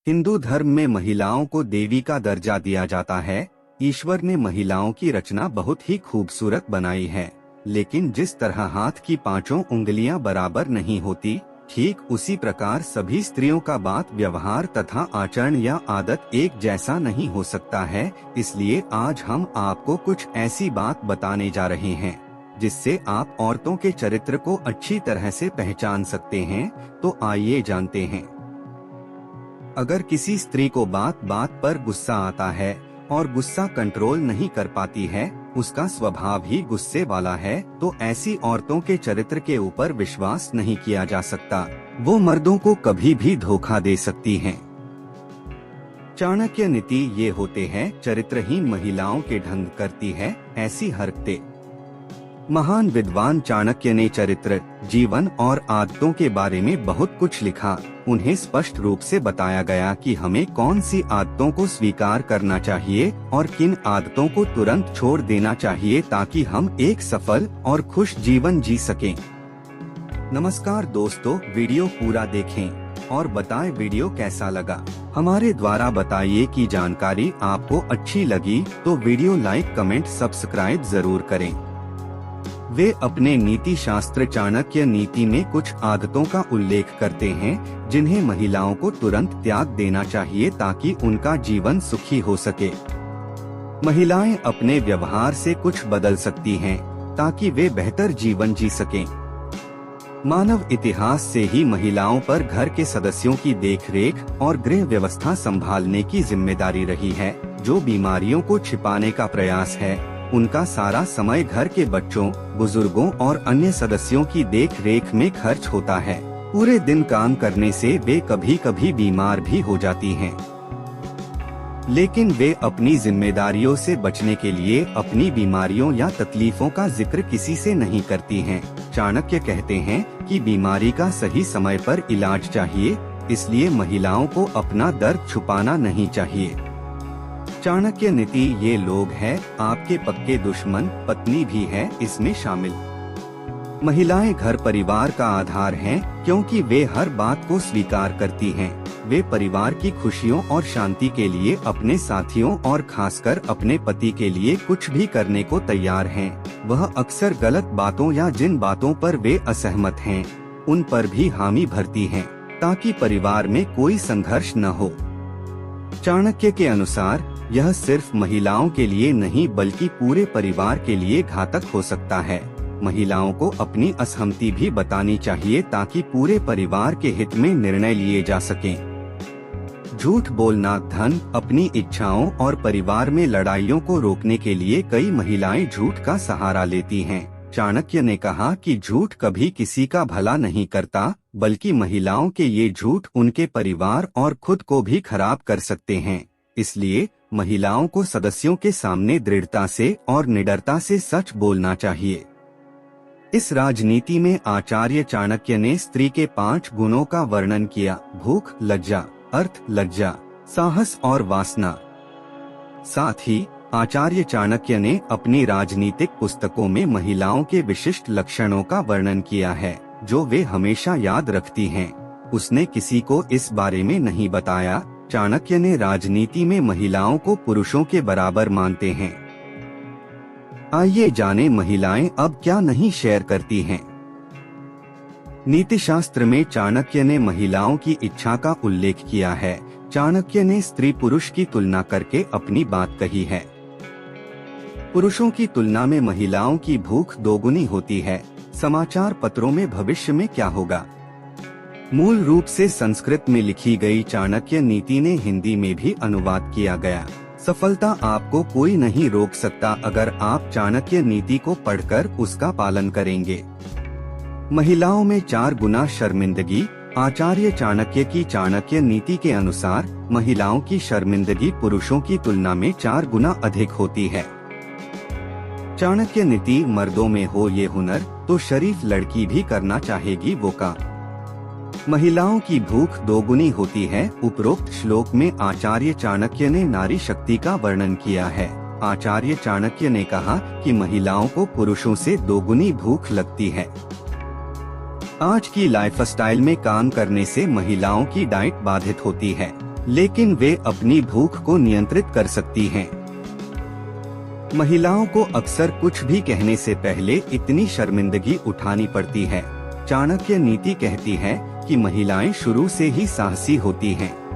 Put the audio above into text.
हिंदू धर्म में महिलाओं को देवी का दर्जा दिया जाता है। ईश्वर ने महिलाओं की रचना बहुत ही खूबसूरत बनाई है, लेकिन जिस तरह हाथ की पांचों उंगलियां बराबर नहीं होती, ठीक उसी प्रकार सभी स्त्रियों का बात व्यवहार तथा आचरण या आदत एक जैसा नहीं हो सकता है। इसलिए आज हम आपको कुछ ऐसी बात बताने जा रहे हैं जिससे आप औरतों के चरित्र को अच्छी तरह से पहचान सकते हैं। तो आइए जानते हैं। अगर किसी स्त्री को बात बात पर गुस्सा आता है और गुस्सा कंट्रोल नहीं कर पाती है, उसका स्वभाव ही गुस्से वाला है, तो ऐसी औरतों के चरित्र के ऊपर विश्वास नहीं किया जा सकता। वो मर्दों को कभी भी धोखा दे सकती हैं। चाणक्य नीति ये होते हैं, चरित्रहीन महिलाओं के ढंग करती है ऐसी हरकतें। महान विद्वान चाणक्य ने चरित्र, जीवन और आदतों के बारे में बहुत कुछ लिखा। उन्हें स्पष्ट रूप से बताया गया कि हमें कौन सी आदतों को स्वीकार करना चाहिए और किन आदतों को तुरंत छोड़ देना चाहिए ताकि हम एक सफल और खुश जीवन जी सकें। नमस्कार दोस्तों, वीडियो पूरा देखें और बताएं वीडियो कैसा लगा। हमारे द्वारा बताइए कि जानकारी आपको अच्छी लगी तो वीडियो लाइक, कमेंट, सब्सक्राइब जरूर करें। वे अपने नीति शास्त्र चाणक्य नीति में कुछ आदतों का उल्लेख करते हैं जिन्हें महिलाओं को तुरंत त्याग देना चाहिए ताकि उनका जीवन सुखी हो सके। महिलाएं अपने व्यवहार से कुछ बदल सकती हैं ताकि वे बेहतर जीवन जी सकें। मानव इतिहास से ही महिलाओं पर घर के सदस्यों की देखरेख और गृह व्यवस्था संभालने की जिम्मेदारी रही है। जो बीमारियों को छिपाने का प्रयास है, उनका सारा समय घर के बच्चों, बुजुर्गों और अन्य सदस्यों की देख रेख में खर्च होता है। पूरे दिन काम करने से वे कभी कभी बीमार भी हो जाती हैं, लेकिन वे अपनी जिम्मेदारियों से बचने के लिए अपनी बीमारियों या तकलीफों का जिक्र किसी से नहीं करती हैं। चाणक्य कहते हैं कि बीमारी का सही समय पर इलाज चाहिए, इसलिए महिलाओं को अपना दर्द छुपाना नहीं चाहिए। चाणक्य नीति ये लोग हैं, आपके पक्के दुश्मन पत्नी भी है इसमें शामिल। महिलाएं घर परिवार का आधार हैं, क्योंकि वे हर बात को स्वीकार करती हैं। वे परिवार की खुशियों और शांति के लिए अपने साथियों और खासकर अपने पति के लिए कुछ भी करने को तैयार हैं। वह अक्सर गलत बातों या जिन बातों पर वे असहमत हैं, उन पर भी हामी भरती हैं, ताकि परिवार में कोई संघर्ष न हो। चाणक्य के अनुसार यह सिर्फ महिलाओं के लिए नहीं बल्कि पूरे परिवार के लिए घातक हो सकता है। महिलाओं को अपनी असहमति भी बतानी चाहिए ताकि पूरे परिवार के हित में निर्णय लिए जा सकें। झूठ बोलना, धन, अपनी इच्छाओं और परिवार में लड़ाइयों को रोकने के लिए कई महिलाएं झूठ का सहारा लेती हैं। चाणक्य ने कहा कि झूठ कभी किसी का भला नहीं करता, बल्कि महिलाओं के ये झूठ उनके परिवार और खुद को भी खराब कर सकते हैं। इसलिए महिलाओं को सदस्यों के सामने दृढ़ता से और निडरता से सच बोलना चाहिए। इस राजनीति में आचार्य चाणक्य ने स्त्री के 5 गुणों का वर्णन किया: भूख, लज्जा, अर्थ, लज्जा, साहस और वासना। साथ ही आचार्य चाणक्य ने अपनी राजनीतिक पुस्तकों में महिलाओं के विशिष्ट लक्षणों का वर्णन किया है जो वे हमेशा याद रखती हैं। उसने किसी को इस बारे में नहीं बताया। चाणक्य ने राजनीति में महिलाओं को पुरुषों के बराबर मानते हैं। आइए जानें महिलाएं अब क्या नहीं शेयर करती हैं। नीतिशास्त्र में चाणक्य ने महिलाओं की इच्छा का उल्लेख किया है। चाणक्य ने स्त्री पुरुष की तुलना करके अपनी बात कही है। पुरुषों की तुलना में महिलाओं की भूख दोगुनी होती है। समाचार पत्रों में भविष्य में क्या होगा? मूल रूप से संस्कृत में लिखी गई चाणक्य नीति ने हिंदी में भी अनुवाद किया गया। सफलता आपको कोई नहीं रोक सकता अगर आप चाणक्य नीति को पढ़कर उसका पालन करेंगे। महिलाओं में 4 गुना शर्मिंदगी। आचार्य चाणक्य की चाणक्य नीति के अनुसार महिलाओं की शर्मिंदगी पुरुषों की तुलना में 4 गुना अधिक होती है। चाणक्य नीति मर्दों में हो ये हुनर तो शरीफ लड़की भी करना चाहेगी वो काम। महिलाओं की भूख दोगुनी होती है। उपरोक्त श्लोक में आचार्य चाणक्य ने नारी शक्ति का वर्णन किया है। आचार्य चाणक्य ने कहा कि महिलाओं को पुरुषों से दोगुनी भूख लगती है। आज की लाइफस्टाइल में काम करने से महिलाओं की डाइट बाधित होती है। लेकिन वे अपनी भूख को नियंत्रित कर सकती हैं। महिलाओं को अक्सर कुछ भी कहने से पहले इतनी शर्मिंदगी उठानी पड़ती है। चाणक्य नीति कहती है कि महिलाएं शुरू से ही साहसी होती हैं।